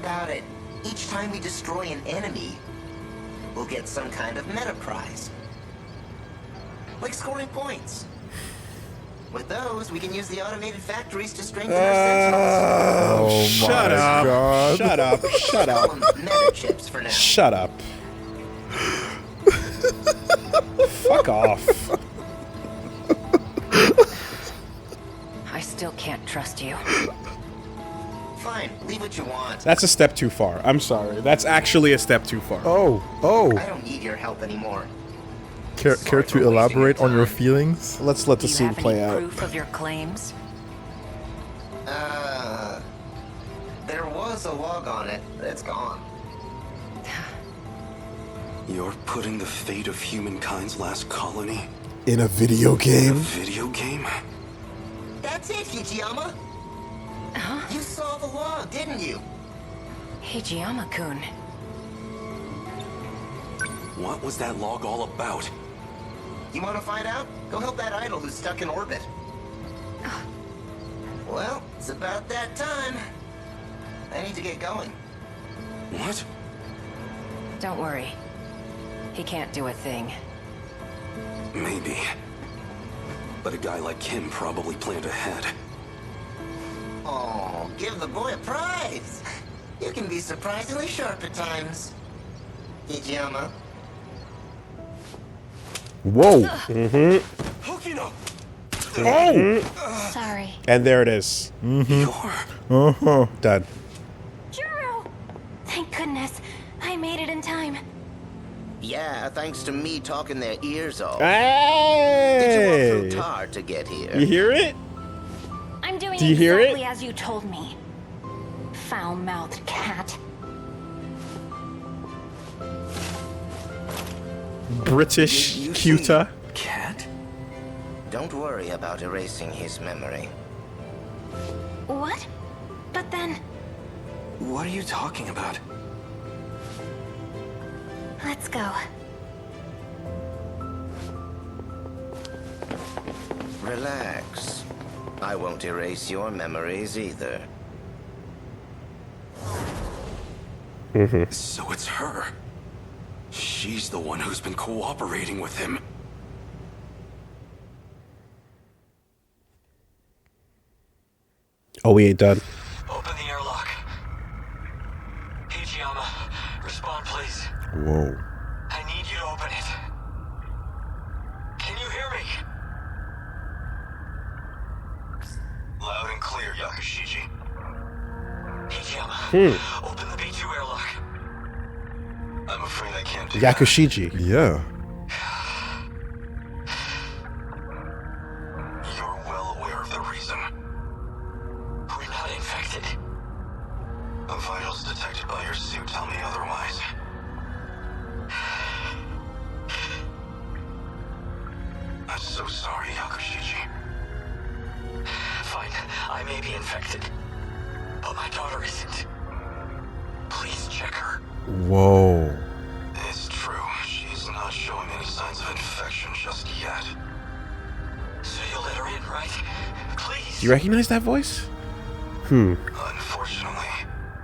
about it. Each time we destroy an enemy, we'll get some kind of meta prize. Like scoring points. With those, we can use the automated factories to strengthen our sentinels. Oh Shut up. God. Shut up. Shut Call up. them meta chips for now. Shut up. Fuck off. I still can't trust you. Fine, leave what you want. That's a step too far. I'm sorry. That's actually a step too far. Oh. I don't need your help anymore. Care Sorry to for wasting elaborate your on your time. feelings? Let's let the Do you scene have play any out. proof of your claims? There was a log on it. It's gone. You're putting the fate of humankind's last colony In a video in a game? video game? That's it, Hijiyama. Huh? You saw the log, didn't you? Hijiyama-kun. What was that log all about? You want to find out? Go help that idol who's stuck in orbit. Well, it's about that time. I need to get going. What? Don't worry. He can't do a thing. Maybe. But a guy like him probably planned ahead. Oh, give the boy a prize. You can be surprisingly sharp at times. Hijiyama. Whoa. Hokino! Oh. Sorry. And there it is. You're... Done. Juro! Thank goodness. I made it in time. Yeah, thanks to me talking their ears off. Did you walk Hey! through tar to get here? You hear it? I'm doing Do you hear it? exactly as you told me. Foul-mouthed cat. British You cuter. say Cat? Don't worry about erasing his memory. What? But then, What are you talking about? let's go. Relax. I won't erase your memories either. So it's her. She's the one who's been cooperating with him. Oh, we ain't done. Open the airlock. Hijiyama, respond please. Whoa. I need you to open it. Can you hear me? Loud and clear, Yakushiji. Hijiyama, open the B2 airlock. I'm afraid I can't do Yakushiji. Yeah. that. You're well aware of the reason. We're not infected. The vitals detected by your suit tell me otherwise. I'm so sorry, Yakushiji. Fine, I may be infected, but my daughter isn't. Please check her. Whoa. It's true, she's not showing any signs of infection just yet. So you'll let her in, right? Please. Do you recognize that voice? Unfortunately,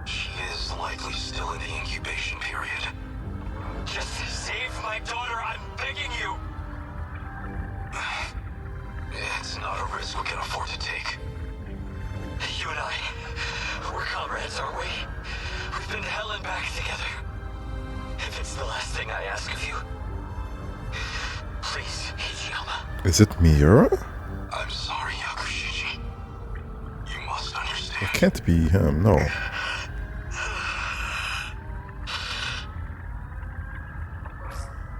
she is likely still in the incubation period. Just save my daughter, I'm begging you! It's not a risk we can afford to take. You and I, we're comrades, aren't we? We've been to hell and back together. If it's the last thing I ask of you, please, Hijiyama. Is it Miura? I'm sorry, Yakushiji. You must understand. It can't be him, no.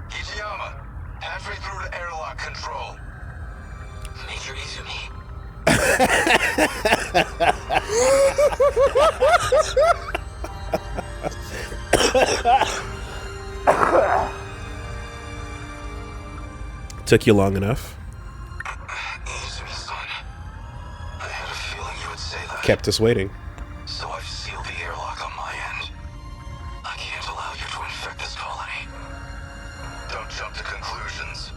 Hijiyama, halfway through to airlock control. Major Izumi. Took you long enough. Izumi-san, I had a feeling you would say that. Kept us waiting. So I've sealed the airlock on my end. I can't allow you to infect this colony. Don't jump to conclusions.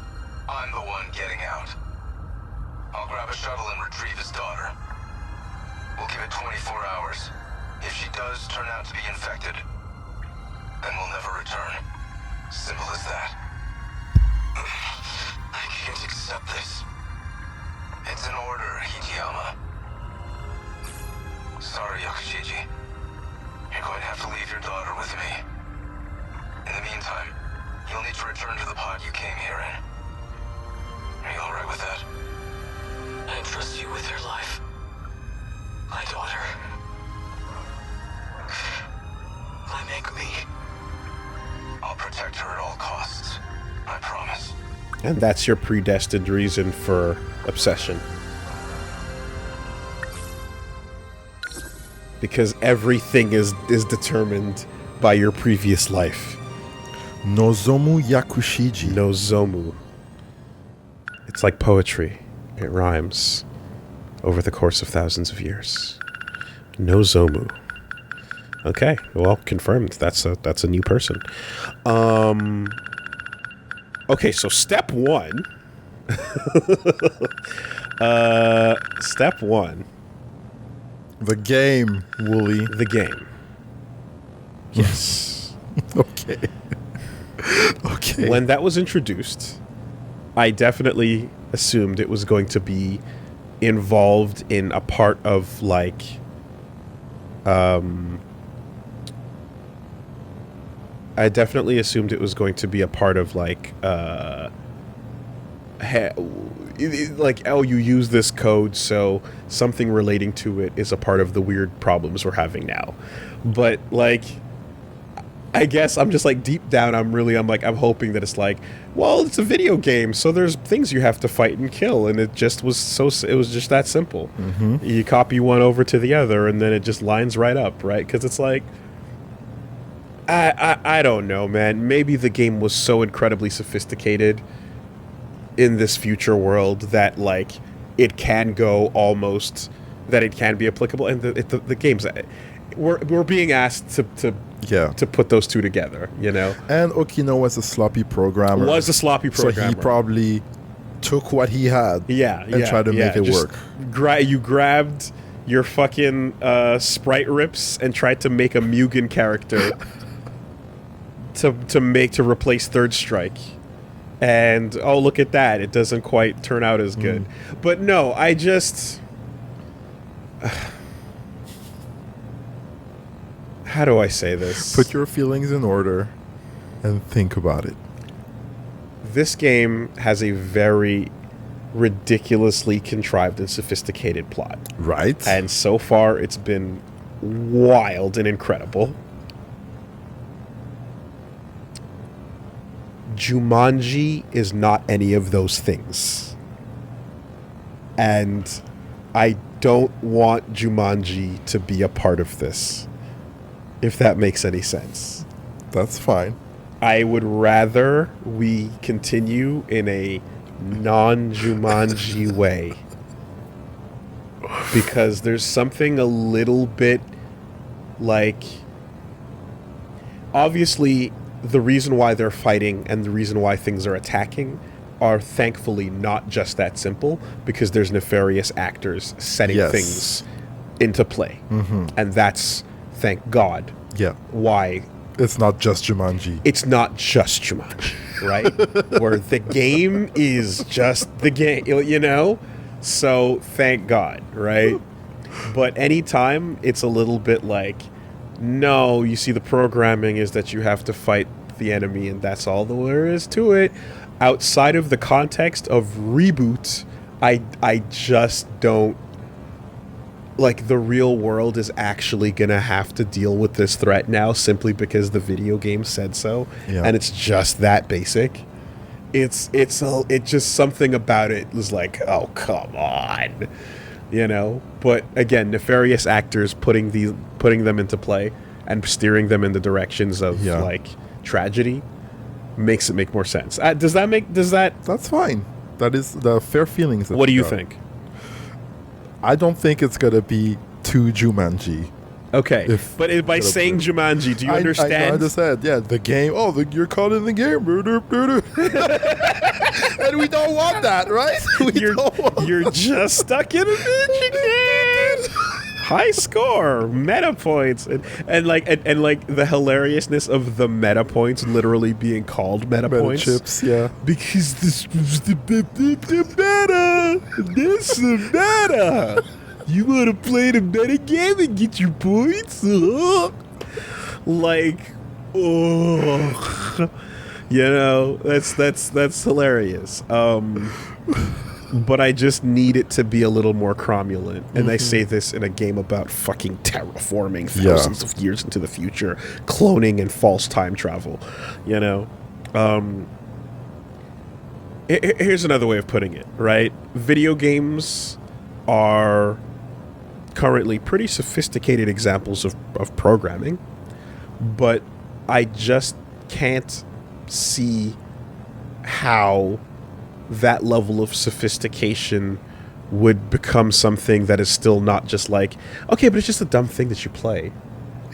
I'm the one getting out. I'll grab a shuttle and retrieve his daughter. We'll give it 24 hours. If she does turn out to be infected, then we'll never return. Simple as that. I can't accept this. It's an order, Hikiyama. Sorry, Yakushiji. You're going to have to leave your daughter with me. In the meantime, you'll need to return to the pod you came here in. Are you alright with that? I entrust you with her life. My daughter. My Megumi. I'll protect her at all costs. I promise. And that's your predestined reason for obsession. Because everything is determined by your previous life. Nozomu Yakushiji. Nozomu. It's like poetry. It rhymes over the course of thousands of years. Nozomu. Okay, well, confirmed. That's a new person. Okay, so step one. Step one. The game, Wooly. The game. Yes. Okay. Okay. When that was introduced, I definitely assumed it was going to be involved in a part of, like, I definitely assumed it was going to be a part of, like, like, oh, you use this code, so something relating to it is a part of the weird problems we're having now. But, like, I guess I'm just, like, deep down, I'm hoping that it's like, well, it's a video game, so there's things you have to fight and kill, and it just was it was just that simple. Mm-hmm. You copy one over to the other, and then it just lines right up, right? Because it's like, I don't know, man. Maybe the game was so incredibly sophisticated in this future world that, like, it can go almost, that it can be applicable, and the games, we're being asked to put those two together, you know. And Okino was a sloppy programmer. So he probably took what he had and tried to make it work. You grabbed your fucking sprite rips and tried to make a Mugen character to replace Third Strike. And oh, look at that, it doesn't quite turn out as good. But no, I just how do I say this? Put your feelings in order and think about it. This game has a very ridiculously contrived and sophisticated plot. Right. And so far, it's been wild and incredible. Jumanji is not any of those things. And I don't want Jumanji to be a part of this, if that makes any sense. That's fine. I would rather we continue in a non-Jumanji way. Because there's something a little bit like... Obviously, the reason why they're fighting and the reason why things are attacking are thankfully not just that simple, because there's nefarious actors setting things into play. Mm-hmm. And that's, thank God, why... It's not just Jumanji. It's not just Jumanji, right? Where the game is just the game, you know? So, thank God, right? But anytime it's a little bit like, no, you see, the programming is that you have to fight the enemy and that's all there is to it. Outside of the context of reboot, I just don't... Like, the real world is actually gonna have to deal with this threat now simply because the video game said so. Yeah. And it's just that basic. It's just something about it was like, oh, come on. You know? But again, nefarious actors putting them into play and steering them in the directions of like tragedy makes it make more sense. Does that That's fine. That is the fair feelings. What do you think? I don't think it's gonna be too Jumanji. Okay, but by saying Jumanji, do you understand? I understand. Yeah, the game. Oh, you're caught in the game. And we don't want that, right? You're just stuck in a bitch again. High score, meta points, and like the hilariousness of the meta points literally being called meta points. Chips, yeah. Because this was the meta. This is the meta. You want to play the meta game and get your points? Like, oh, you know, that's hilarious. But I just need it to be a little more cromulent. And I say this in a game about fucking terraforming thousands of years into the future, cloning and false time travel, you know? Here's another way of putting it, right? Video games are currently pretty sophisticated examples of programming, but I just can't see how that level of sophistication would become something that is still not just like, okay, but it's just a dumb thing that you play.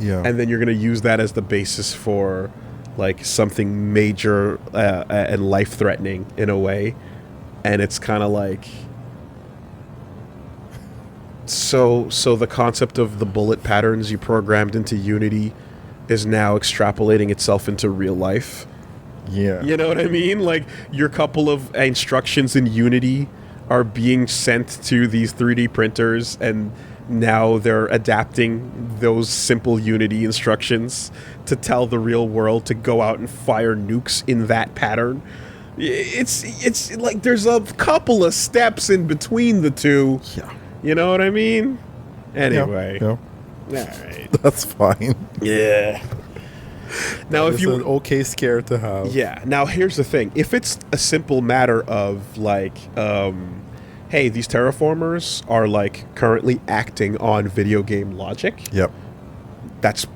Yeah. And then you're going to use that as the basis for like something major and life-threatening in a way. And it's kind of like, so the concept of the bullet patterns you programmed into Unity is now extrapolating itself into real life. Yeah. You know what I mean? Like, your couple of instructions in Unity are being sent to these 3D printers, and now they're adapting those simple Unity instructions to tell the real world to go out and fire nukes in that pattern. It's like there's a couple of steps in between the two. Yeah. You know what I mean? Anyway. Yeah. All right. That's fine. Yeah. Now, if it's you an okay scare to have. Yeah. Now, here's the thing. If it's a simple matter of like, hey, these terraformers are like currently acting on video game logic. Yep. That's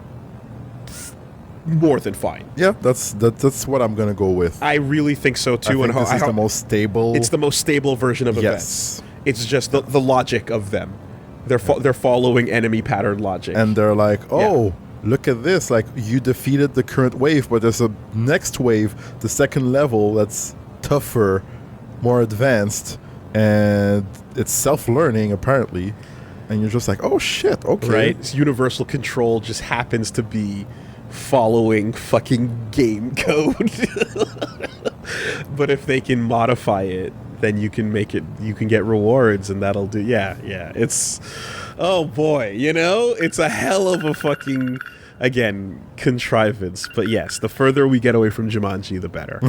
more than fine. Yeah, that's what I'm gonna go with. I really think so too. I think this is the most stable. It's the most stable version of events. It's just the logic of them. They're following enemy pattern logic. And they're like, oh, look at this. Like, you defeated the current wave, but there's a next wave, the second level, that's tougher, more advanced, and it's self-learning, apparently. And you're just like, oh, shit, okay. Right? It's universal control just happens to be following fucking game code. But if they can modify it, then you can make it, you can get rewards, and that'll do, yeah, it's, oh boy, you know, it's a hell of a fucking, again, contrivance. But yes, the further we get away from Jumanji, the better.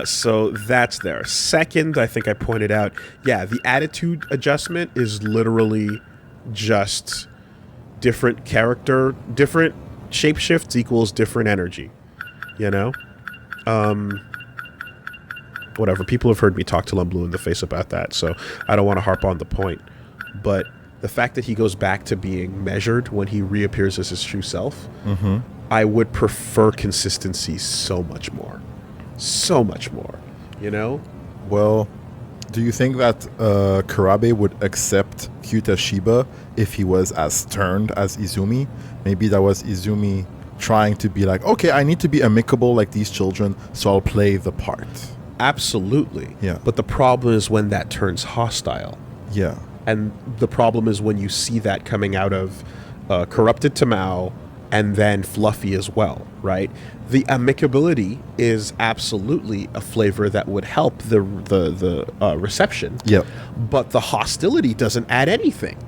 So that's there. Second, I think I pointed out, yeah, the attitude adjustment is literally just different character, different shapeshifts equals different energy, you know? Whatever, people have heard me talk till I'm blue in the face about that, so I don't want to harp on the point. But the fact that he goes back to being measured when he reappears as his true self, I would prefer consistency so much more. So much more, you know? Well, do you think that Kurabe would accept Kyuta Shiba if he was as turned as Izumi? Maybe that was Izumi trying to be like, okay, I need to be amicable like these children, so I'll play the part. Absolutely. Yeah. But the problem is when that turns hostile. Yeah. And the problem is when you see that coming out of Corrupted Tamao and then Fluffy as well, right? The amicability is absolutely a flavor that would help the reception. Yep. But the hostility doesn't add anything.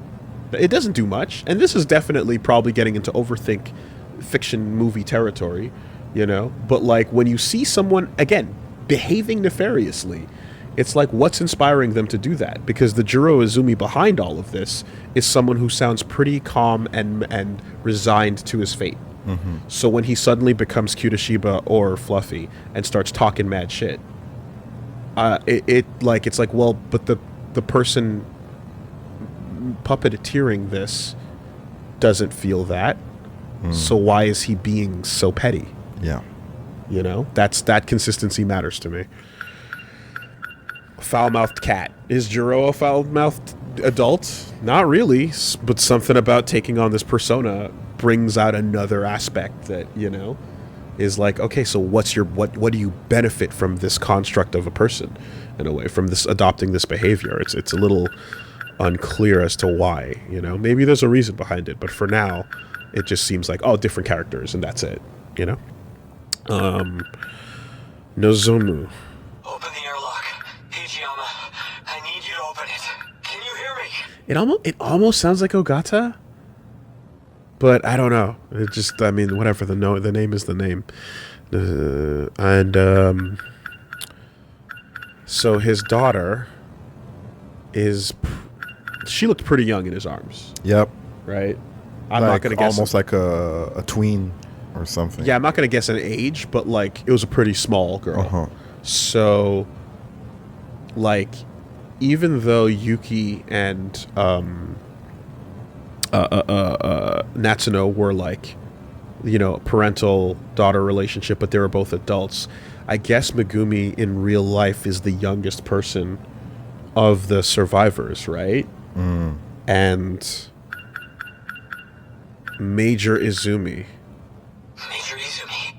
It doesn't do much. And this is definitely probably getting into overthink fiction movie territory, you know? But like when you see someone, again, behaving nefariously, it's like, what's inspiring them to do that? Because the Juro Izumi behind all of this is someone who sounds pretty calm and resigned to his fate. So when he suddenly becomes Kyuta or Fluffy and starts talking mad shit, it's like, well, but the person puppeteering this doesn't feel that. So why is he being so petty? Yeah. You know, that consistency matters to me. Foul-mouthed cat. Is Juro a foul-mouthed adult? Not really, but something about taking on this persona brings out another aspect that, you know, is like, okay, so what do you benefit from this construct of a person in a way, from this adopting this behavior? It's a little unclear as to why. You know, maybe there's a reason behind it, but for now, it just seems like, oh, different characters, and that's it. You know. Nozomu. Open the airlock. Hijiyama, I need you to open it. Can you hear me? It almost sounds like Ogata, but I don't know. It just, I mean, whatever. The name is the name, so his daughter she looked pretty young in his arms, Yep. right? I'm not gonna guess. Almost like a tween or something. Yeah, I'm not gonna guess an age, but like it was a pretty small girl. Uh-huh. So, like, even though Yuki and Natsuno were like, you know, parental daughter relationship, but they were both adults. I guess Megumi in real life is the youngest person of the survivors, right? And Major Izumi. Major Izumi.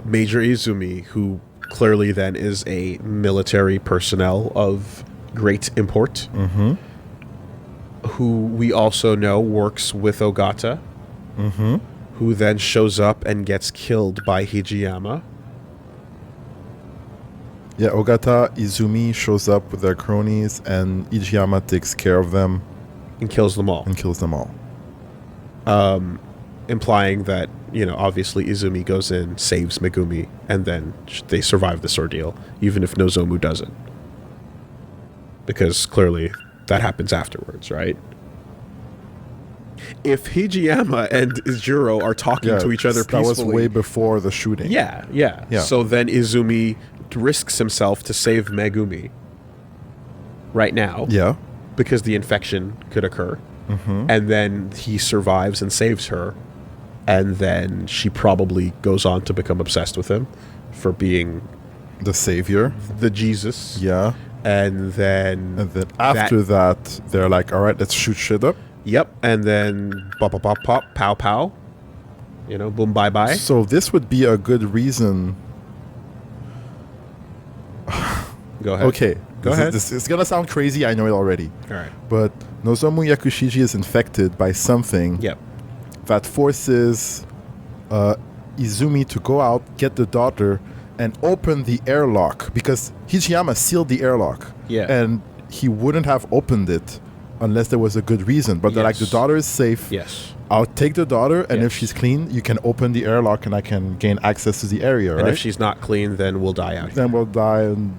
Major Izumi, who clearly then is a military personnel of great import, who we also know works with Ogata, who then shows up and gets killed by Hijiyama. Yeah, Ogata Izumi shows up with their cronies, and Hijiyama takes care of them And kills them all. and kills them all. Implying that, you know, obviously Izumi goes in, saves Megumi, and then they survive this ordeal, even if Nozomu doesn't. Because clearly that happens afterwards, right? If Hijiyama and Juro are talking to each other peacefully... That was way before the shooting. Yeah. Yeah. So then Izumi risks himself to save Megumi right now. Yeah. Because the infection could occur. And then he survives and saves her. And then she probably goes on to become obsessed with him for being The savior. the Jesus. Yeah. And then... And then after that, they're like, all right, let's shoot shit up. Yep. And then pop, pop, pop, pop, pow, pow. You know, boom, bye, bye. So this would be a good reason. Go ahead. Okay. Go ahead. This is going to sound crazy. I know it already. All right. But Nozomu Yakushiji is infected by something Yep. that forces Izumi to go out, get the daughter, and open the airlock, because Hijiyama sealed the airlock. Yeah. And he wouldn't have opened it unless there was a good reason. But they're like, the Yes. daughter is safe. Yes. I'll take the daughter, and if Yes. she's clean, you can open the airlock and I can gain access to the area, And right? if she's not clean, then we'll die out here. Then we'll die, and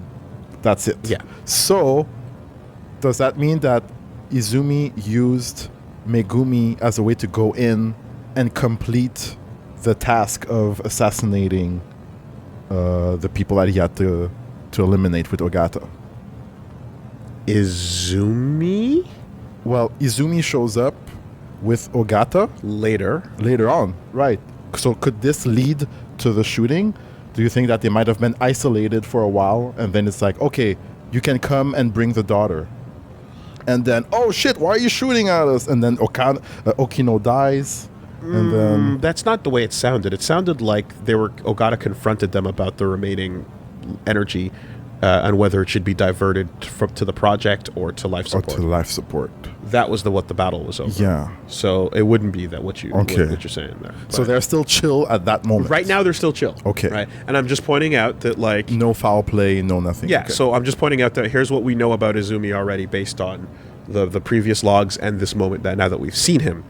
that's it. Yeah. So, does that mean that Izumi used Megumi as a way to go in and complete the task of assassinating the people that he had to eliminate with Ogata? Izumi? Well, Izumi shows up with Ogata Later. later on, right? So could this lead to the shooting? Do you think that they might have been isolated for a while, and then it's like, okay, you can come and bring the daughter, and then, oh shit, why are you shooting at us? And then Okino dies, and then That's not the way it sounded. It sounded like Ogata confronted them about the remaining energy and whether it should be diverted to the project or to life or support. to life support. That was what the battle was over. Yeah. So it wouldn't be that what you're saying there. So But they're still chill at that moment. right now they're still chill. Okay. Right. And I'm just pointing out that like No foul play, no nothing. yeah. Okay. So I'm just pointing out that here's what we know about Izumi already based on the previous logs and this moment that now that we've seen him.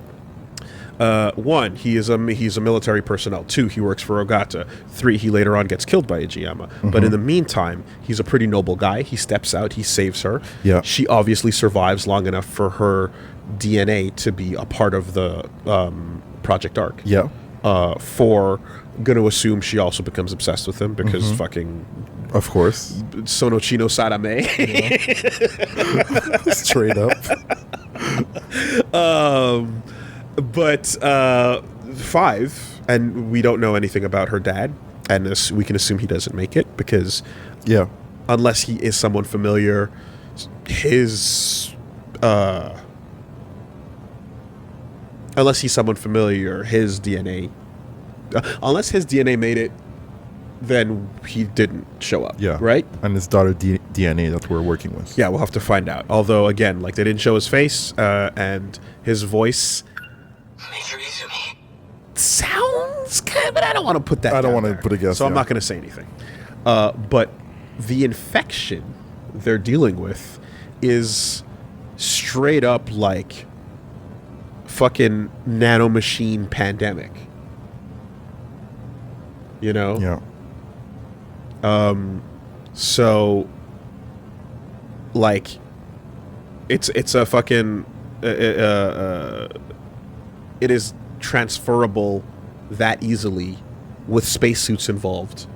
One, he's a military personnel. Two, he works for Ogata. Three, he later on gets killed by Ijiyama. But in the meantime, he's a pretty noble guy. He steps out, he saves her. Yeah. She obviously survives long enough for her DNA to be a part of the Project Arc. Yeah. Gonna assume she also becomes obsessed with him because fucking Of course. Sonochino Sadame. Straight up. But 5, and we don't know anything about her dad, and we can assume he doesn't make it because Yeah. unless he is someone familiar, his DNA, unless his DNA made it then he didn't show up. Yeah. Right? And his daughter DNA that we're working with. Yeah, we'll have to find out. Although, again, like, they didn't show his face, and his voice Major Izumi. sounds good, but I don't want to put that I don't down want to there. put a guess. So I'm yeah. not going to say anything. But the infection they're dealing with is straight up like fucking nanomachine pandemic. You know? Yeah. So, like, it's a fucking it is transferable that easily with spacesuits involved.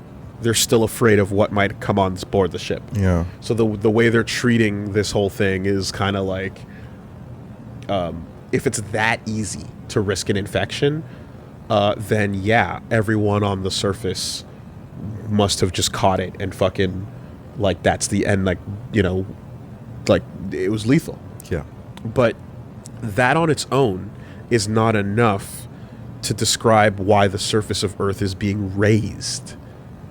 They're still afraid of what might come on board the ship. Yeah. So the way they're treating this whole thing is kind of like, if it's that easy to risk an infection, then yeah, everyone on the surface must have just caught it and fucking, like, that's the end, like, you know, like, it was lethal. Yeah. But that on its own is not enough to describe why the surface of Earth is being raised,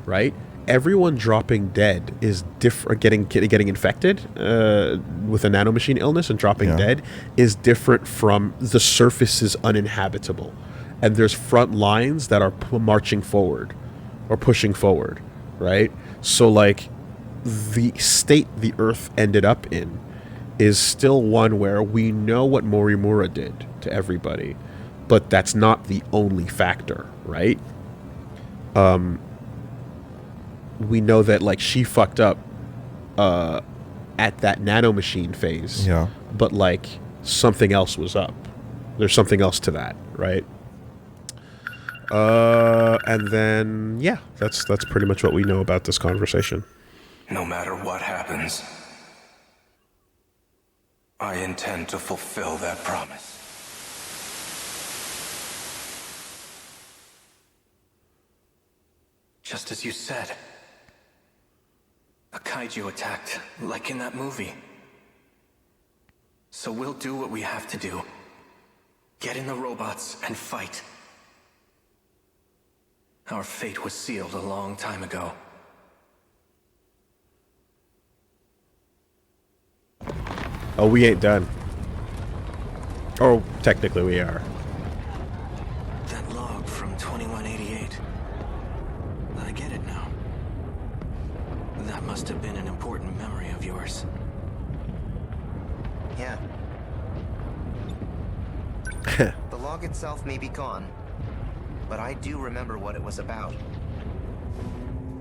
right? Everyone dropping dead is different. Getting infected with a nanomachine illness and dropping dead is different from the surface is uninhabitable, and there's front lines that are marching forward or pushing forward, right? So, like, the state the Earth ended up in is still one where we know what Morimura did to everybody, but that's not the only factor, right? We know that, like, she fucked up at that nanomachine phase. Yeah. But, like, something else was up. There's something else to that, right? And then, yeah, that's pretty much what we know about this conversation. No matter what happens, I intend to fulfill that promise. Just as you said, a kaiju attacked, like in that movie. So we'll do what we have to do. Get in the robots and fight. Our fate was sealed a long time ago. Oh, we ain't done. Oh, technically we are. That log from 2188. I get it now. That must have been an important memory of yours. Yeah. The log itself may be gone, but I do remember what it was about.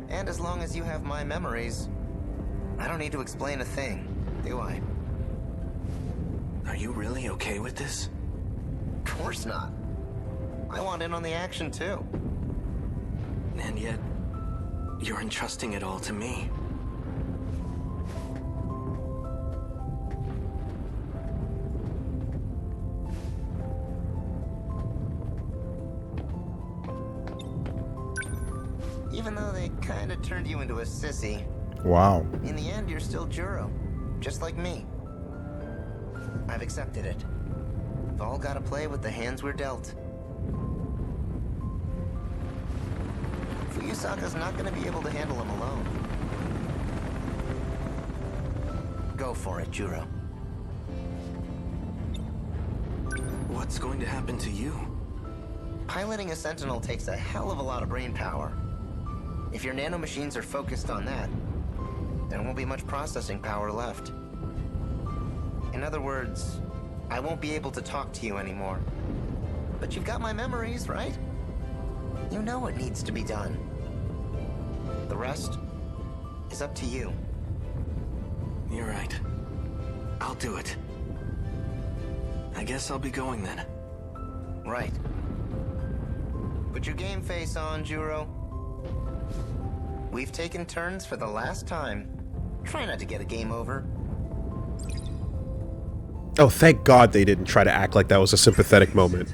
And as long as you have my memories, I don't need to explain a thing, do I? Are you really okay with this? Of course not. I want in on the action too. And yet, you're entrusting it all to me. Even though they kind of turned you into a sissy, Wow. in the end you're still Juro, just like me. I've accepted it. We've all got to play with the hands we're dealt. Fuyusaka's not going to be able to handle him alone. Go for it, Juro. What's going to happen to you? Piloting a Sentinel takes a hell of a lot of brain power. If your nanomachines are focused on that, there won't be much processing power left. In other words, I won't be able to talk to you anymore. But you've got my memories, right? You know what needs to be done. The rest is up to you. You're right. I'll do it. I guess I'll be going then. Right. Put your game face on, Juro. We've taken turns for the last time. Try not to get a game over. Oh, thank God they didn't try to act like that was a sympathetic moment.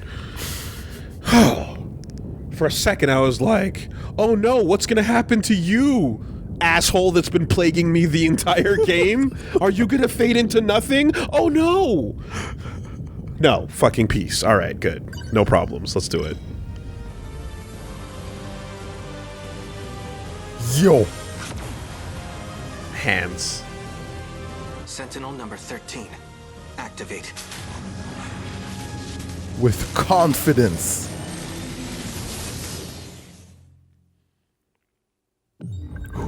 For a second, I was like, oh no, what's gonna happen to you, asshole that's been plaguing me the entire game? Are you gonna fade into nothing? Oh no! No, fucking peace. Alright, good. No problems. Let's do it. Yo. Hands. Sentinel number 13. Activate. With confidence.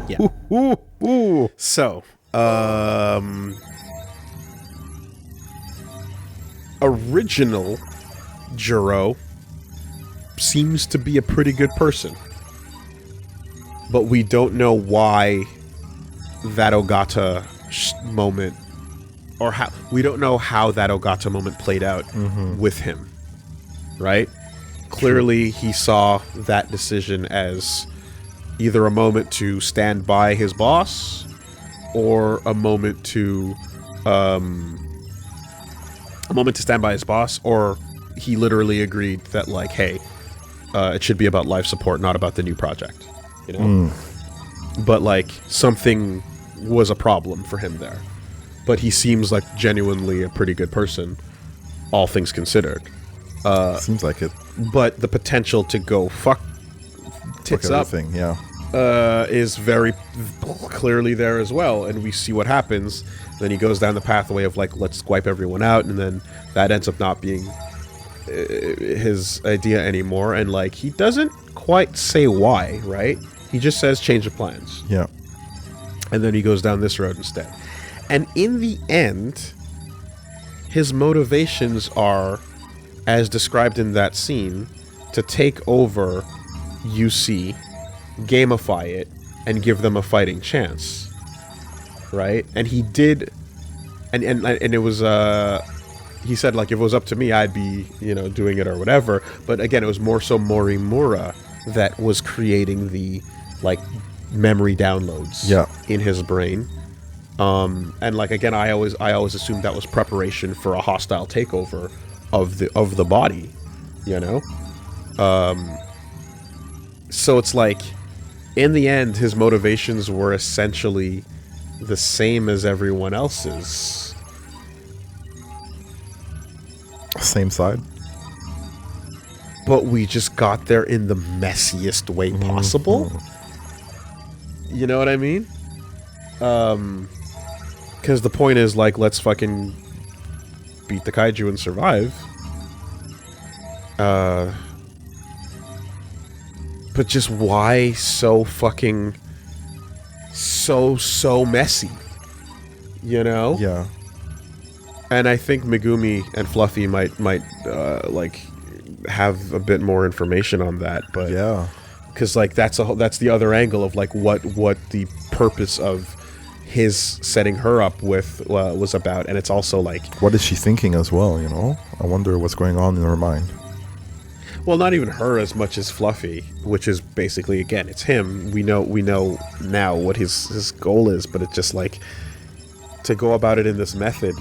Yeah. Ooh, ooh. So, original Juro seems to be a pretty good person. But we don't know why that Ogata moment, or how, we don't know how that Ogata moment played out with him, right? Clearly, he saw that decision as either a moment to stand by his boss, or a moment to stand by his boss, or he literally agreed that, like, hey, it should be about life support, not about the new project, you know? But, like, something was a problem for him there. But he seems like genuinely a pretty good person, all things considered. Seems like it. But the potential to go fuck tits up Everything, yeah. is very clearly there as well, and we see what happens. Then he goes down the pathway of, like, let's wipe everyone out, and then that ends up not being his idea anymore, and, like, he doesn't quite say why, right? He just says change of plans. Yeah. And then he goes down this road instead. And in the end, his motivations are, as described in that scene, to take over UC, gamify it, and give them a fighting chance. Right? And he did, and it was, he said, like, if it was up to me, I'd be, you know, doing it or whatever. But again, it was more so Morimura that was creating the, like, memory downloads in his brain. And, like, again, I always assumed that was preparation for a hostile takeover of the body, you know? So it's like, in the end, his motivations were essentially the same as everyone else's. Same side. But we just got there in the messiest way possible. You know what I mean? Because the point is, like, let's fucking beat the kaiju and survive. But just why so fucking so messy? You know? Yeah. And I think Megumi and Fluffy might like have a bit more information on that, but Yeah. because, like, that's the other angle of, like, what the purpose of his setting her up with was about, and it's also like, What is she thinking as well, you know? I wonder what's going on in her mind. well, not even her as much as Fluffy, which is basically, again, it's him. We know now what his goal is, but it's just like to go about it in this method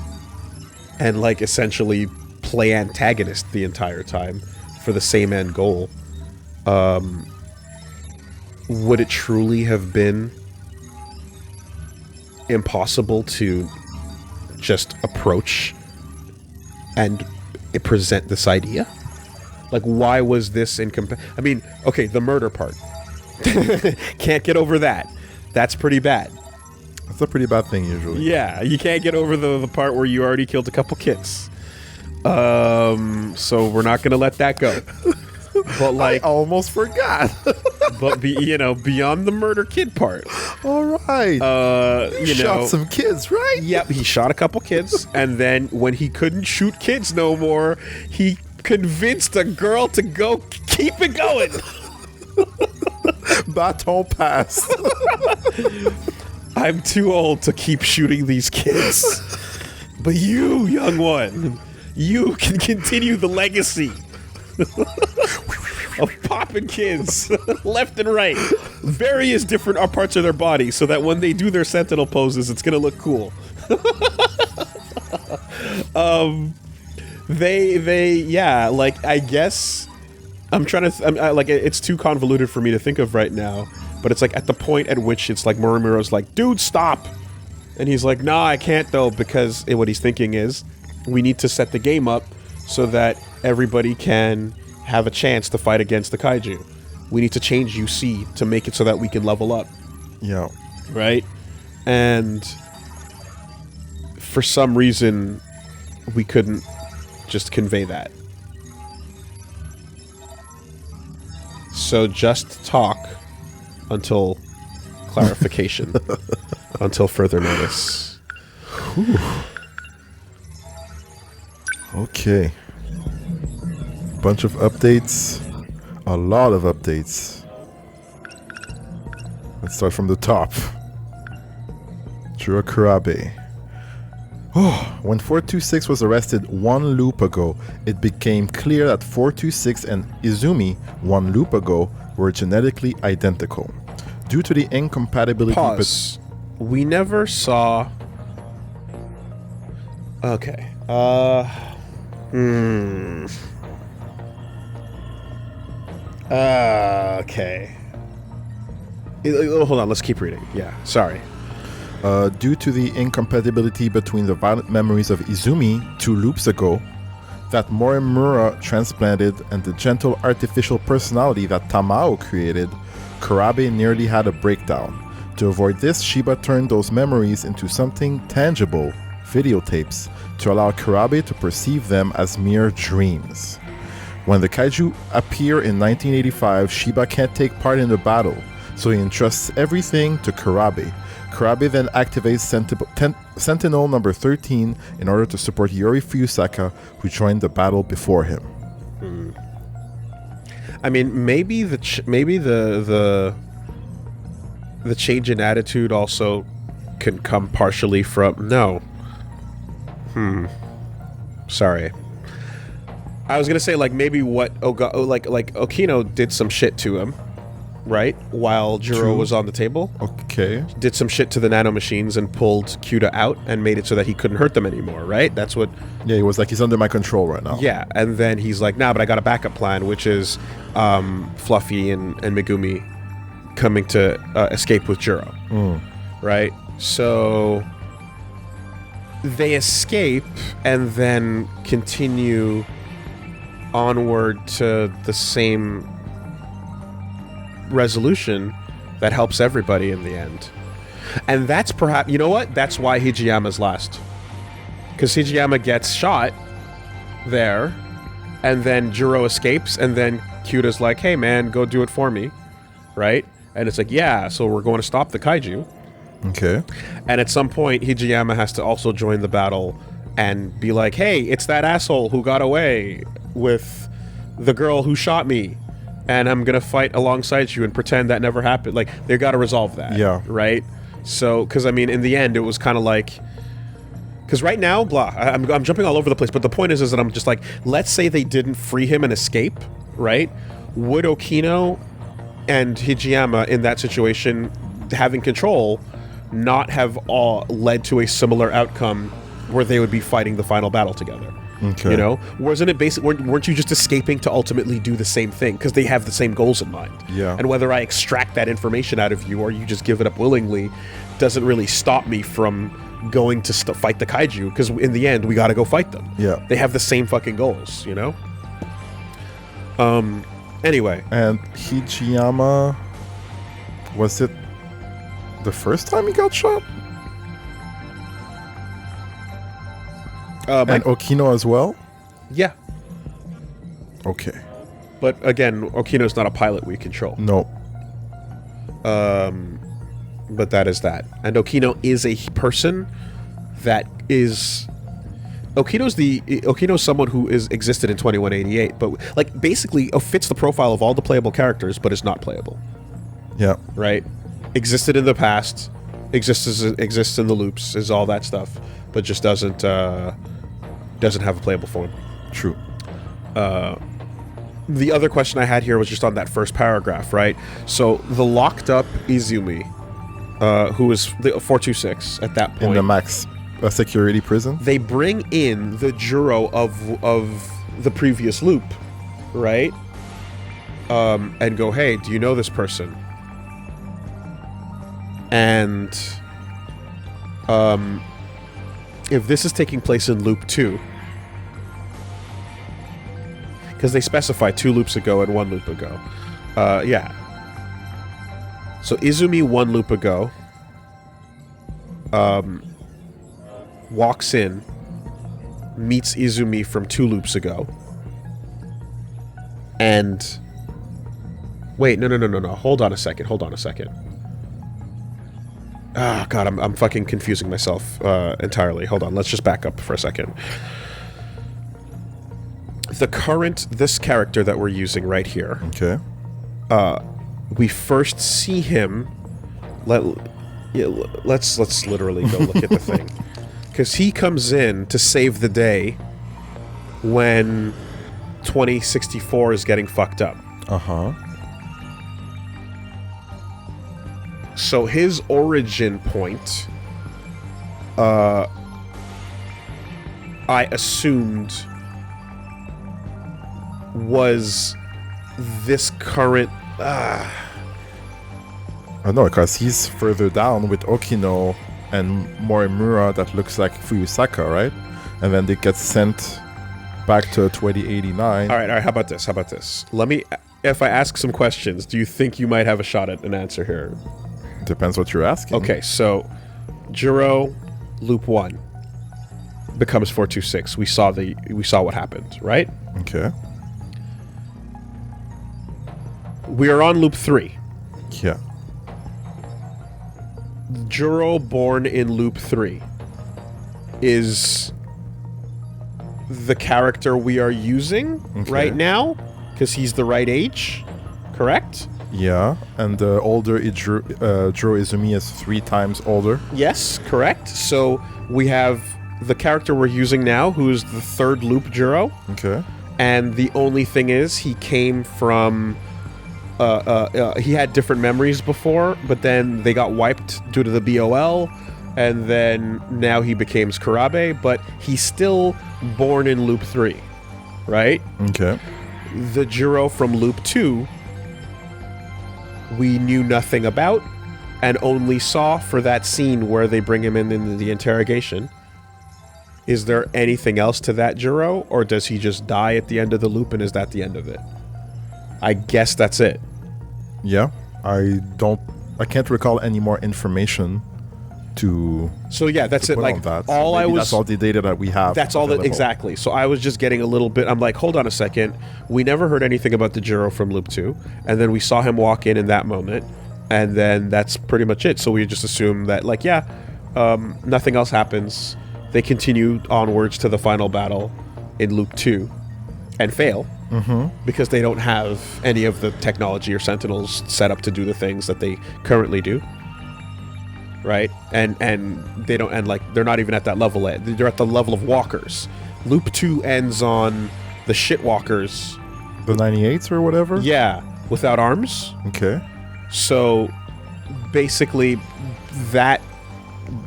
and, like, essentially play antagonist the entire time for the same end goal. Would it truly have been impossible to just approach and present this idea? Like, why was this I mean, okay, the murder part. Can't get over that. That's pretty bad. That's a pretty bad thing usually. Yeah, you can't get over the part where you already killed a couple kids. So we're not gonna let that go. But, like, I almost forgot. but beyond the murder kid part. All right. You Shot some kids, right? Yep, he shot a couple kids, and then when he couldn't shoot kids no more, he convinced a girl to go keep it going. Baton pass. I'm too old to keep shooting these kids. But you, young one, you can continue the legacy of popping kids left and right. Various different parts of their body, so that when they do their sentinel poses, it's gonna look cool. Yeah, like, I guess I'm trying to like, it's too convoluted for me to think of right now, but it's like at the point at which it's like Morimuro's like, dude, stop, and he's like, nah, I can't though, because what he's thinking is, we need to set the game up so that everybody can have a chance to fight against the kaiju. We need to change UC to make it so that we can level up. Yeah. right? And for some reason, we couldn't just convey that. So just talk until clarification, until further notice. Okay. Bunch of updates. A lot of updates. Let's start from the top. Juro Kurabe. Oh, when 426 was arrested 1 loop ago, it became clear that 426 and Izumi 1 loop ago were genetically identical. Due to the incompatibility... Pause. We never saw... Okay. Okay. Hold on, let's keep reading. Yeah, sorry. Due to the incompatibility between the violent memories of Izumi 2 loops ago, that Morimura transplanted, and the gentle artificial personality that Tamao created, Kurabe nearly had a breakdown. To avoid this, Shiba turned those memories into something tangible, videotapes, to allow Kurabe to perceive them as mere dreams. When the kaiju appear in 1985, Shiba can't take part in the battle, so he entrusts everything to Kurabe. Kurabe then activates Sentinel number 13 in order to support Yori Fuyusaka, who joined the battle before him. I mean, maybe the change in attitude also can come partially from... No. Sorry. I was gonna say, like, maybe what Okino did some shit to him, right? While Juro was on the table. Okay. Did some shit to the nanomachines and pulled Kyuda out and made it so that he couldn't hurt them anymore, right? That's what... Yeah, he was like, he's under my control right now. Yeah, and then he's like, nah, but I got a backup plan, which is Fluffy and Megumi coming to escape with Juro. Right? So they escape and then continue onward to the same resolution that helps everybody in the end. And that's perhaps, you know what? That's why Hijiyama's last. Because Hijiyama gets shot there, and then Juro escapes, and then Kyuda's like, hey man, go do it for me. Right? And it's like, yeah, so we're going to stop the kaiju. Okay. And at some point, Hijiyama has to also join the battle and be like, hey, it's that asshole who got away with the girl who shot me, and I'm gonna fight alongside you and pretend that never happened. Like, they gotta resolve that. Yeah. Right? So, because I mean, in the end, it was kind of like... Because right now, I'm jumping all over the place, but the point is that I'm just like, let's say they didn't free him and escape, right? Would Okino and Hijiyama in that situation, having control, not have all led to a similar outcome where they would be fighting the final battle together? Okay. You know? Wasn't it basically, weren't you just escaping to ultimately do the same thing? Because they have the same goals in mind. Yeah. And whether I extract that information out of you or you just give it up willingly doesn't really stop me from going to fight the kaiju, because in the end, we gotta go fight them. Yeah. They have the same fucking goals, you know? Anyway. And Hijiyama, was it the first time he got shot? And Okino as well? Yeah. Okay. But again, Okino's not a pilot we control. No. But that is that. And Okino is a person that is... Okino's someone who is existed in 2188, but like basically fits the profile of all the playable characters, but is not playable. Yeah. Right? Existed in the past, exists in the loops, is all that stuff, but just doesn't have a playable form. True. The other question I had here was just on that first paragraph, right? So the locked up Izumi, who is the 426 at that point, In the max security prison? they bring in the Juro of the previous loop, right? And go, hey, do you know this person? And if this is taking place in loop 2, because they specify 2 loops ago and 1 loop ago, yeah. So Izumi one loop ago walks in, meets Izumi from 2 loops ago, and wait, no. Hold on a second. Ah, God, I'm fucking confusing myself entirely. Hold on, let's just back up for a second. This character that we're using right here. Okay. We first see him. Let's literally go look at the thing, because he comes in to save the day when 2064 is getting fucked up. So his origin point, I assumed, was this current. I know, because he's further down with Okino and Morimura that looks like Fuyusaka, right? And then they get sent back to 2089. All right. How about this? Let me. If I ask some questions, do you think you might have a shot at an answer here? Depends what you're asking. Okay, so Juro loop 1 becomes 426. We saw what happened, right? Okay. We are on loop 3. Yeah. Juro born in loop 3 is the character we are using right now, because he's the right age, correct? Yeah, and the older Juro Izumi is 3 times older. Yes, correct. So we have the character we're using now, who is the 3rd loop Juro. Okay. And the only thing is, he came from... he had different memories before, but then they got wiped due to the BOL, and then now he becomes Kurabe, but he's still born in loop 3, right? Okay. The Juro from loop 2... we knew nothing about, and only saw for that scene where they bring him in the interrogation. Is there anything else to that Juro, or does he just die at the end of the loop, and is that the end of it? I guess that's it. Yeah, I can't recall any more information to. So yeah, that's it. Like that. all so I was. That's all the data that we have. That's all that exactly. So I was just getting a little bit. I'm like, hold on a second. We never heard anything about the Juro from Loop 2, and then we saw him walk in that moment, and then that's pretty much it. So we just assume that, like, yeah, nothing else happens. They continue onwards to the final battle in Loop 2, and fail. Because they don't have any of the technology or Sentinels set up to do the things that they currently do, right? And they don't, and like they're not even at that level yet. They're at the level of walkers. Loop 2 ends on the shit walkers, the 98s or whatever. Yeah, without arms. Okay. So basically, the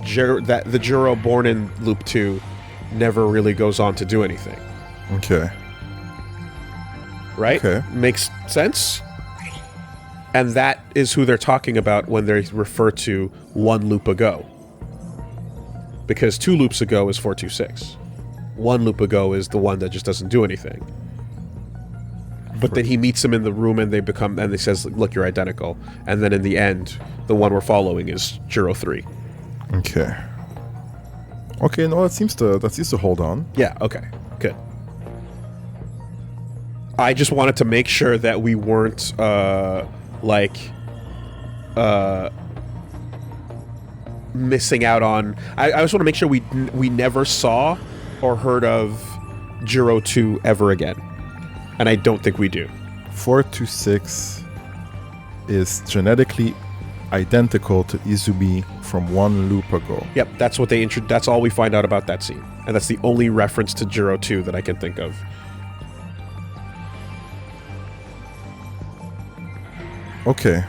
Juro born in Loop 2 never really goes on to do anything. Okay. Right? Okay. Makes sense? And that is who they're talking about when they refer to 1 loop ago. Because 2 loops ago is 426. 1 loop ago is the one that just doesn't do anything. But then he meets him in the room and they says, look, you're identical. And then in the end, the one we're following is Juro 3. Okay. Okay, no, that seems to hold on. Yeah, okay. Good. I just wanted to make sure that we weren't, missing out on... I just want to make sure we never saw or heard of Juro 2 ever again. And I don't think we do. 426 is genetically identical to Izumi from 1 loop ago. Yep, that's what that's all we find out about that scene. And that's the only reference to Juro 2 that I can think of. Okay.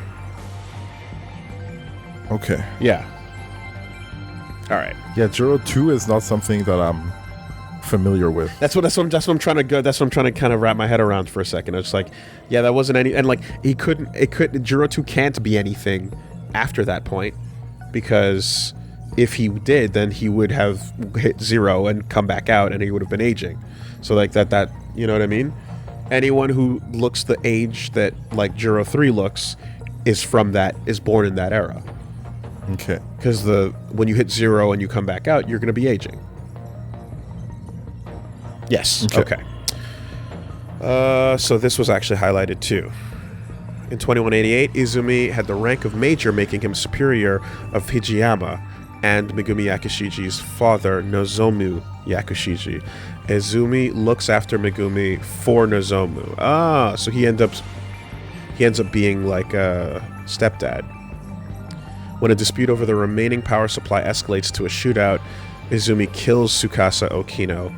Okay. Yeah. All right. Yeah, Juro 2 is not something that I'm familiar with. That's what I'm trying to go. That's what I'm trying to kind of wrap my head around for a second. I was like, yeah, that wasn't any, and like Juro 2 can't be anything after that point, because if he did, then he would have hit 0 and come back out, and he would have been aging. So like that you know what I mean? Anyone who looks the age that like Juro 3 looks is born in that era. Okay. Because when you hit 0 and you come back out, you're going to be aging. Yes. Okay. So this was actually highlighted too. In 2188, Izumi had the rank of major, making him superior of Hijiyama and Megumi Yakushiji's father, Nozomu Yakushiji. Izumi looks after Megumi for Nozomu. So he ends up being like a stepdad. When a dispute over the remaining power supply escalates to a shootout, Izumi kills Tsukasa Okino.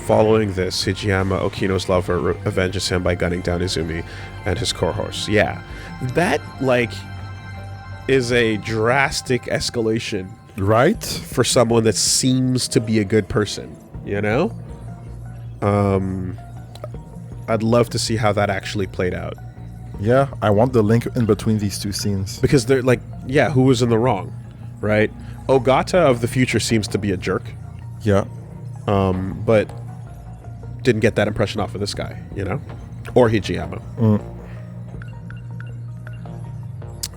Following this, Hijiyama, Okino's lover, avenges him by gunning down Izumi and his core horse. Yeah, that, is a drastic escalation. Right? For someone that seems to be a good person, you know? I'd love to see how that actually played out. Yeah, I want the link in between these two scenes. Because they're who was in the wrong, right? Ogata of the future seems to be a jerk. Yeah. But didn't get that impression off of this guy, you know? Or Hijiyama.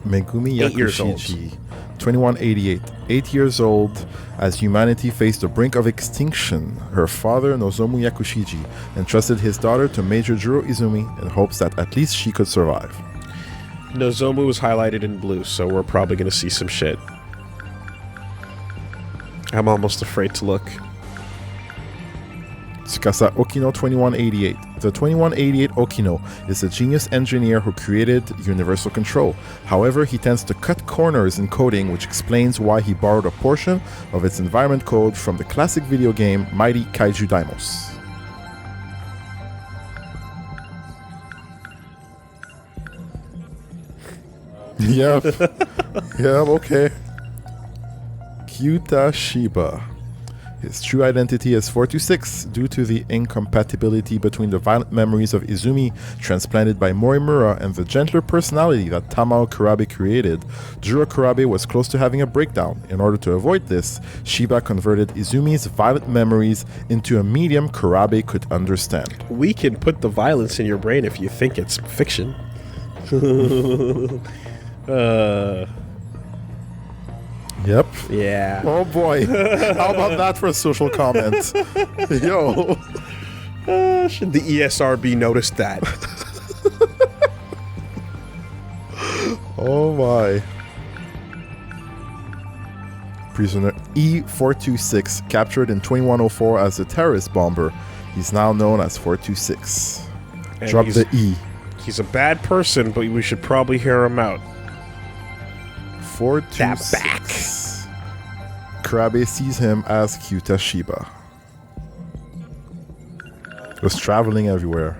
Megumi 8 years old. Yakushiji, 2188. 8 years old, as humanity faced the brink of extinction, her father, Nozomu Yakushiji, entrusted his daughter to Major Juro Izumi in hopes that at least she could survive. Nozomu was highlighted in blue, so we're probably going to see some shit. I'm almost afraid to look. Tsukasa Okino 2188. The 2188 Okino is a genius engineer who created universal control. However, he tends to cut corners in coding, which explains why he borrowed a portion of its environment code from the classic video game Mighty Kaiju Daimos. Yep. Yep, okay. Kyuta Shiba. His true identity is 426 due to the incompatibility between the violent memories of Izumi transplanted by Morimura and the gentler personality that Tamao Kurabe created. Juro Kurabe was close to having a breakdown. In order to avoid this, Shiba converted Izumi's violent memories into a medium Kurabe could understand. We can put the violence in your brain if you think it's fiction. Yep. Yeah. Oh boy. How about that for a social comment? Yo. Should the ESRB notice that? Oh my. Prisoner E426, captured in 2104 as a terrorist bomber. He's now known as 426. And Drop the E. He's a bad person, but we should probably hear him out. 426. That back. Kurabe sees him as Kyuta Shiba. Was traveling everywhere.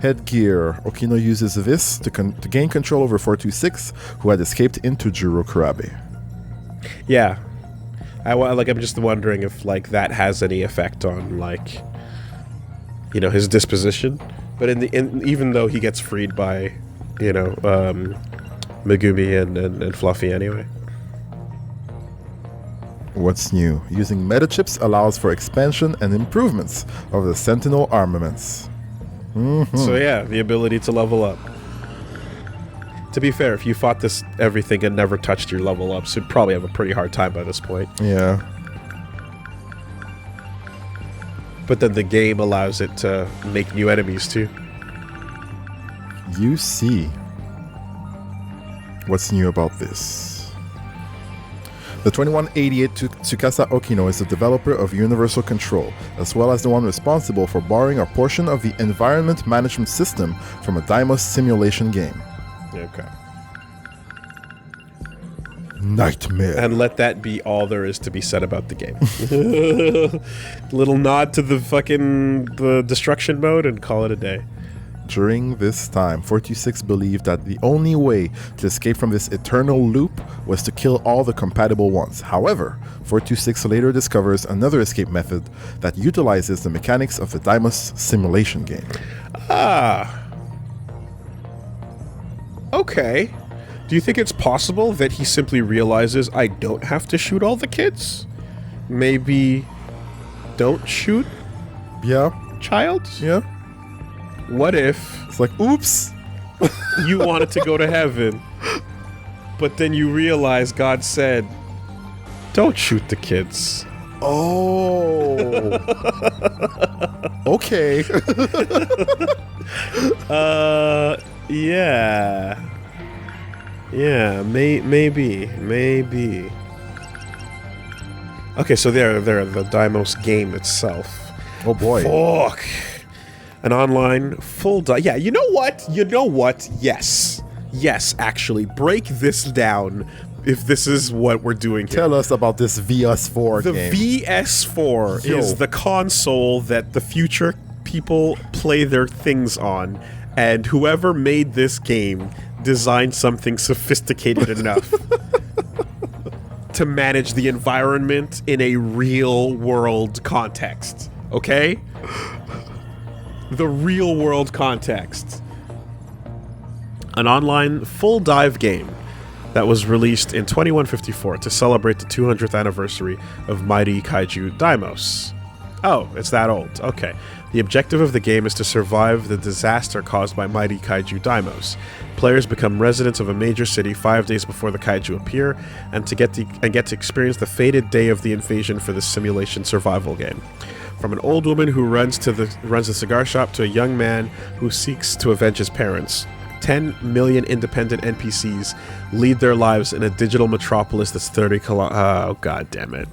Headgear. Okino uses this to gain control over 426, who had escaped into Juro Kurabe. Yeah. I'm just wondering if that has any effect on his disposition. But even though he gets freed by Megumi and Fluffy anyway. What's new? Using meta chips allows for expansion and improvements of the Sentinel armaments. So yeah, the ability to level up. To be fair, if you fought everything and never touched your level ups, you'd probably have a pretty hard time by this point. Yeah. But then the game allows it to make new enemies too. You see. What's new about this? The 2188 Tsukasa Okino is the developer of Universal Control, as well as the one responsible for borrowing a portion of the environment management system from a Daimos simulation game. Okay. Nightmare. And let that be all there is to be said about the game. Little nod to the destruction mode and call it a day. During this time, 426 believed that the only way to escape from this eternal loop was to kill all the compatible ones. However, 426 later discovers another escape method that utilizes the mechanics of the Daimos simulation game. Okay. Do you think it's possible that he simply realizes I don't have to shoot all the kids? Maybe don't shoot child? Yeah. What if It's like, oops. you wanted to go to heaven But then you realize God said, don't shoot the kids. Oh. Okay. Yeah. Yeah, maybe. Okay, so there, the Deimos game itself. Oh boy. Fuck. An online full yeah, you know what? Yes, actually, break this down if this is what we're doing here. Tell us about this VS4 The game. VS4 is the console that the future people play their things on, and whoever made this game designed something sophisticated enough to manage the environment in a real world context. Okay? The real world context. An online full dive game that was released in 2154 to celebrate the 200th anniversary of Mighty Kaiju Deimos. Oh, it's that old. Okay. The objective of the game is to survive the disaster caused by Mighty Kaiju Deimos. Players become residents of a major city 5 days before the kaiju appear, and get to experience the fated day of the invasion for this simulation survival game. From an old woman who runs a cigar shop to a young man who seeks to avenge his parents, 10 million independent NPCs lead their lives in a digital metropolis that's 30 oh, god damn it.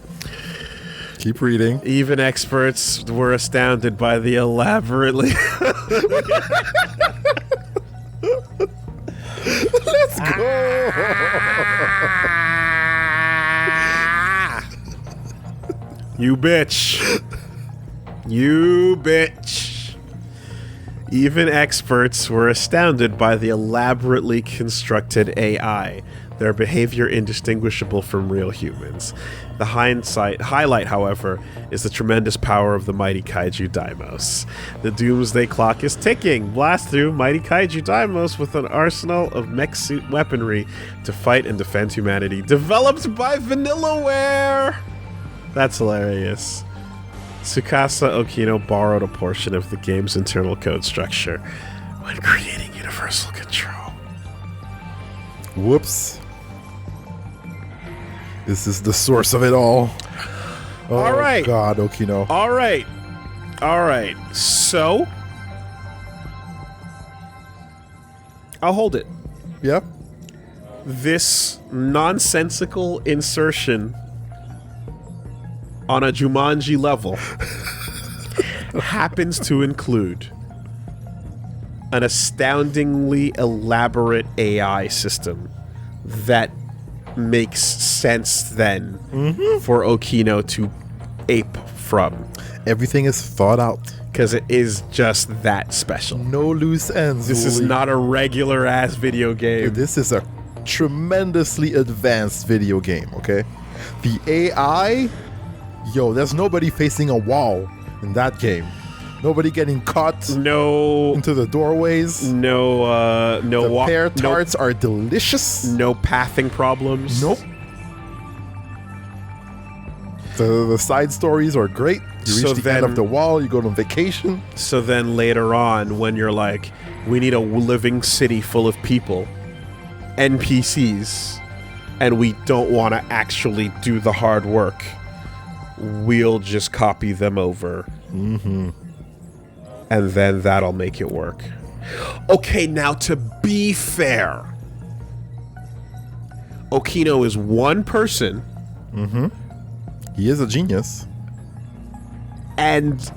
Keep reading. Even experts were astounded by the elaborately... Let's go! You bitch. You bitch. Even experts were astounded by the elaborately constructed AI, their behavior indistinguishable from real humans. The highlight, however, is the tremendous power of the Mighty Kaiju Deimos. The doomsday clock is ticking. Blast through Mighty Kaiju Deimos with an arsenal of mech suit weaponry to fight and defend humanity. Developed by Vanillaware! That's hilarious. Tsukasa Okino borrowed a portion of the game's internal code structure when creating Universal Control. Whoops. This is the source of it all. Oh, All right. God, Okino. All right. So, I'll hold it. Yeah? This nonsensical insertion on a Jumanji level happens to include an astoundingly elaborate AI system that makes sense then for Okino to ape from. Everything is thought out. Because it is just that special. No loose ends. This is Woolie. not a regular ass video game. This is a tremendously advanced video game, okay? The AI, yo, there's nobody facing a wall in that game. Nobody getting caught No, into the doorways. no The pear tarts are delicious. no pathing problems. Nope. The side stories are great. You So reach the end then- of the wall, you go on vacation. So then later on, when you're like, we need a living city full of people, NPCs, and we don't want to actually do the hard work, we'll just copy them over. And then that'll make it work. Okay, now to be fair, Okino is one person He is a genius. and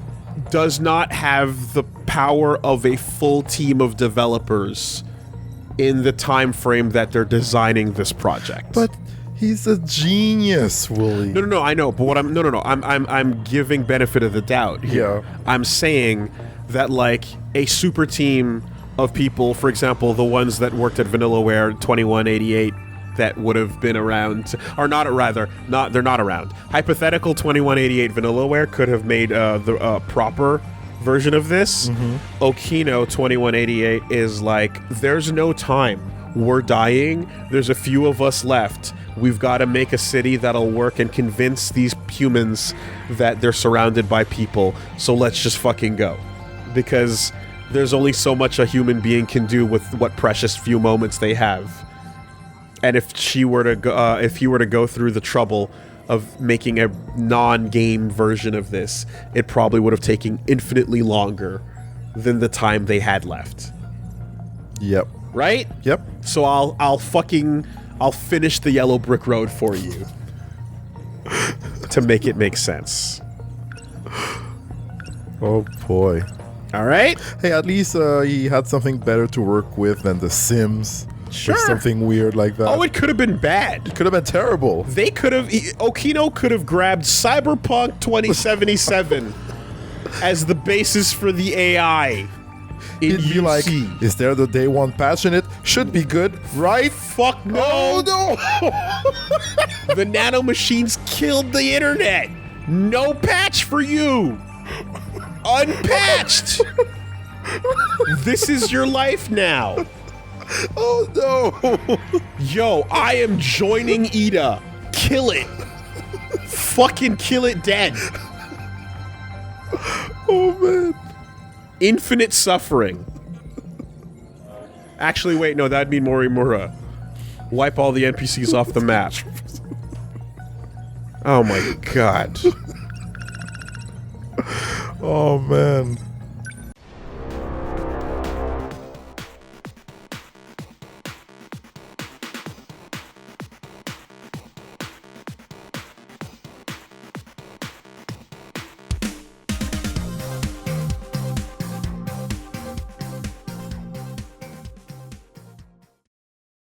does not have the power of a full team of developers in the time frame that they're designing this project. But he's a genius, Woolie. No, I know, but what I'm giving benefit of the doubt here. Yeah. I'm saying that like a super team of people, for example, the ones that worked at Vanillaware 2188 that would have been around, or not, they're not around. Hypothetical 2188 Vanillaware could have made the proper version of this. Okino 2188 is like, there's no time. We're dying. There's a few of us left. We've got to make a city that'll work and convince these humans that they're surrounded by people. So let's just fucking go. Because there's only so much a human being can do with what precious few moments they have. And if she were to go, if you were to go through the trouble of making a non-game version of this, it probably would have taken infinitely longer than the time they had left. Yep. Right? Yep. So I'll finish the yellow brick road for you to make it make sense. Oh boy. All right? Hey, at least he had something better to work with than The Sims. Sure. Or something weird like that. Oh, it could have been bad. It could have been terrible. They could have... Okino could have grabbed Cyberpunk 2077 as the basis for the AI. He'd be like, is there the day one patch in it? Should be good, right? Fuck no! Oh no! The nanomachines killed the internet! No patch for you! Unpatched! This is your life now! Oh no! Yo, I am joining Ida. Kill it. Fucking kill it dead. Oh man. Infinite suffering. Actually, wait, no, that'd be Morimura. Wipe all the NPCs off the map. Oh my god. Oh man.